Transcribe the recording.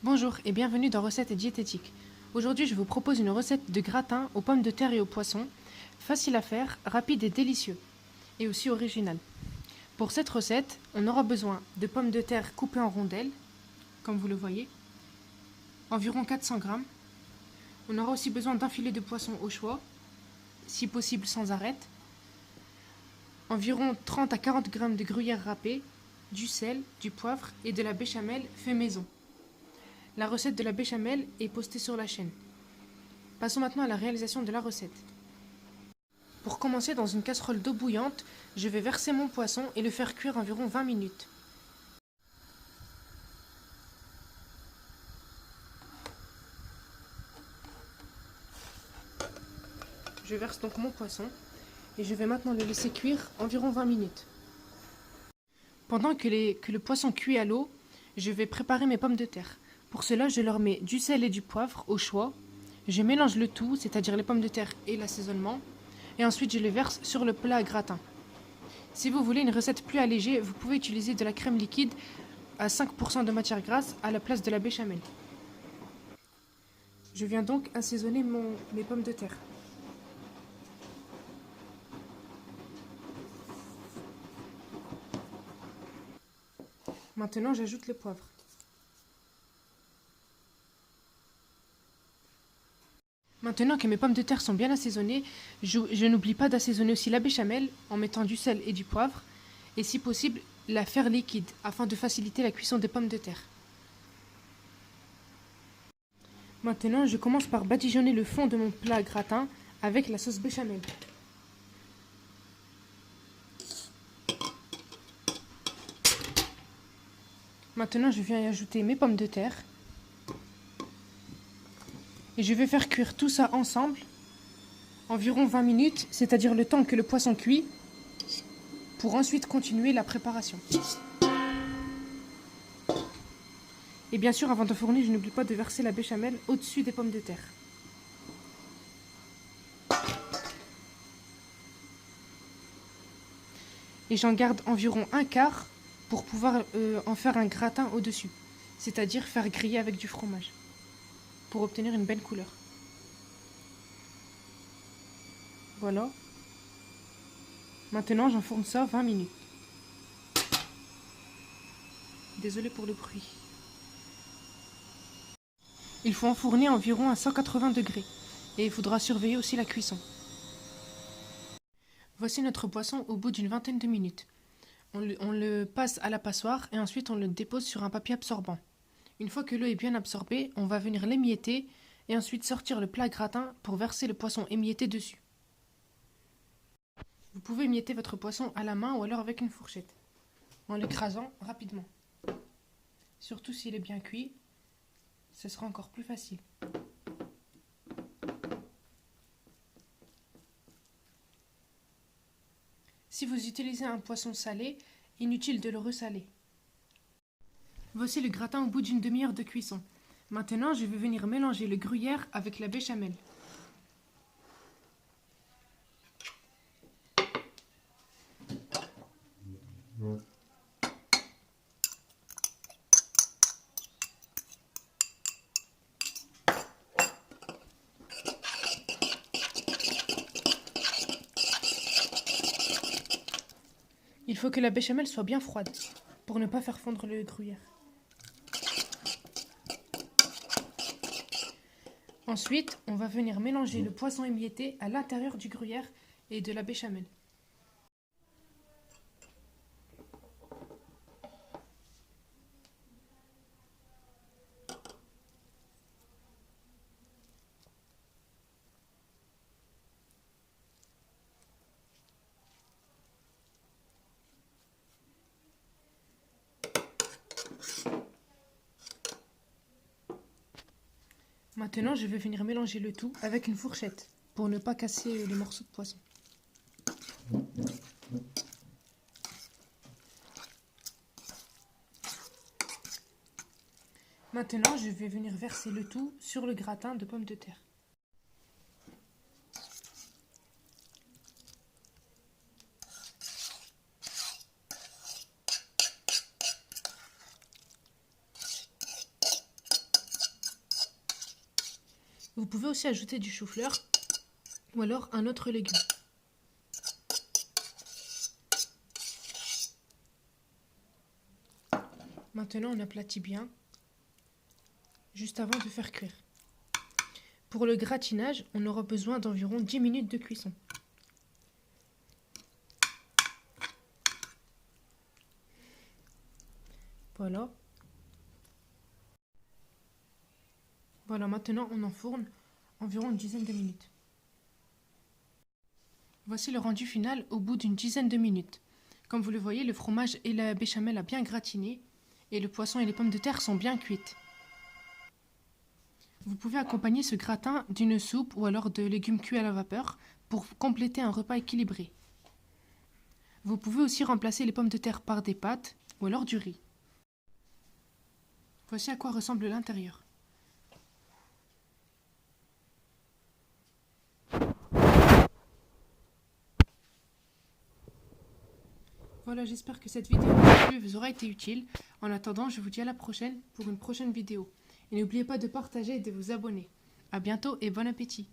Bonjour et bienvenue dans Recettes et Diététique. Aujourd'hui, je vous propose une recette de gratin aux pommes de terre et aux poissons, facile à faire, rapide et délicieux, et aussi original. Pour cette recette, on aura besoin de pommes de terre coupées en rondelles, comme vous le voyez, environ 400 grammes. On aura aussi besoin d'un filet de poisson au choix, si possible sans arête, environ 30 à 40 grammes de gruyère râpée, du sel, du poivre et de la béchamel fait maison. La recette de la béchamel est postée sur la chaîne. Passons maintenant à la réalisation de la recette. Pour commencer, dans une casserole d'eau bouillante, je vais verser mon poisson et le faire cuire environ 20 minutes. Je verse donc mon poisson et je vais maintenant le laisser cuire environ 20 minutes. Pendant que le poisson cuit à l'eau, je vais préparer mes pommes de terre. Pour cela, je leur mets du sel et du poivre au choix. Je mélange le tout, c'est-à-dire les pommes de terre et l'assaisonnement, et ensuite je les verse sur le plat à gratin. Si vous voulez une recette plus allégée, vous pouvez utiliser de la crème liquide à 5% de matière grasse à la place de la béchamel. Je viens donc assaisonner mes pommes de terre. Maintenant, j'ajoute le poivre. Maintenant que mes pommes de terre sont bien assaisonnées, je n'oublie pas d'assaisonner aussi la béchamel en mettant du sel et du poivre, et si possible, la faire liquide afin de faciliter la cuisson des pommes de terre. Maintenant, je commence par badigeonner le fond de mon plat gratin avec la sauce béchamel. Maintenant, je viens y ajouter mes pommes de terre. Et je vais faire cuire tout ça ensemble, environ 20 minutes, c'est-à-dire le temps que le poisson cuit, pour ensuite continuer la préparation. Et bien sûr, avant de fournir, je n'oublie pas de verser la béchamel au-dessus des pommes de terre. Et j'en garde environ un quart pour pouvoir en faire un gratin au-dessus, c'est-à-dire faire griller avec du fromage, pour obtenir une belle couleur. Voilà. Maintenant, j'enfourne ça 20 minutes. Désolée pour le bruit. Il faut enfourner environ à 180 degrés et il faudra surveiller aussi la cuisson. Voici notre poisson au bout d'une vingtaine de minutes. On le passe à la passoire et ensuite on le dépose sur un papier absorbant. Une fois que l'eau est bien absorbée, on va venir l'émietter et ensuite sortir le plat gratin pour verser le poisson émietté dessus. Vous pouvez émietter votre poisson à la main ou alors avec une fourchette, en l'écrasant rapidement. Surtout s'il est bien cuit, ce sera encore plus facile. Si vous utilisez un poisson salé, inutile de le ressaler. Voici le gratin au bout d'une demi-heure de cuisson. Maintenant, je vais venir mélanger le gruyère avec la béchamel. Il faut que la béchamel soit bien froide pour ne pas faire fondre le gruyère. Ensuite, on va venir mélanger le poisson émietté à l'intérieur du gruyère et de la béchamel. Maintenant, je vais venir mélanger le tout avec une fourchette pour ne pas casser les morceaux de poisson. Maintenant, je vais venir verser le tout sur le gratin de pommes de terre. Vous pouvez aussi ajouter du chou-fleur ou alors un autre légume. Maintenant, on aplatit bien, juste avant de faire cuire. Pour le gratinage, on aura besoin d'environ 10 minutes de cuisson. Voilà. Voilà, maintenant on enfourne environ une dizaine de minutes. Voici le rendu final au bout d'une dizaine de minutes. Comme vous le voyez, le fromage et la béchamel a bien gratiné et le poisson et les pommes de terre sont bien cuites. Vous pouvez accompagner ce gratin d'une soupe ou alors de légumes cuits à la vapeur pour compléter un repas équilibré. Vous pouvez aussi remplacer les pommes de terre par des pâtes ou alors du riz. Voici à quoi ressemble l'intérieur. Voilà, j'espère que cette vidéo vous aura été utile. En attendant, je vous dis à la prochaine pour une prochaine vidéo. Et n'oubliez pas de partager et de vous abonner. À bientôt et bon appétit!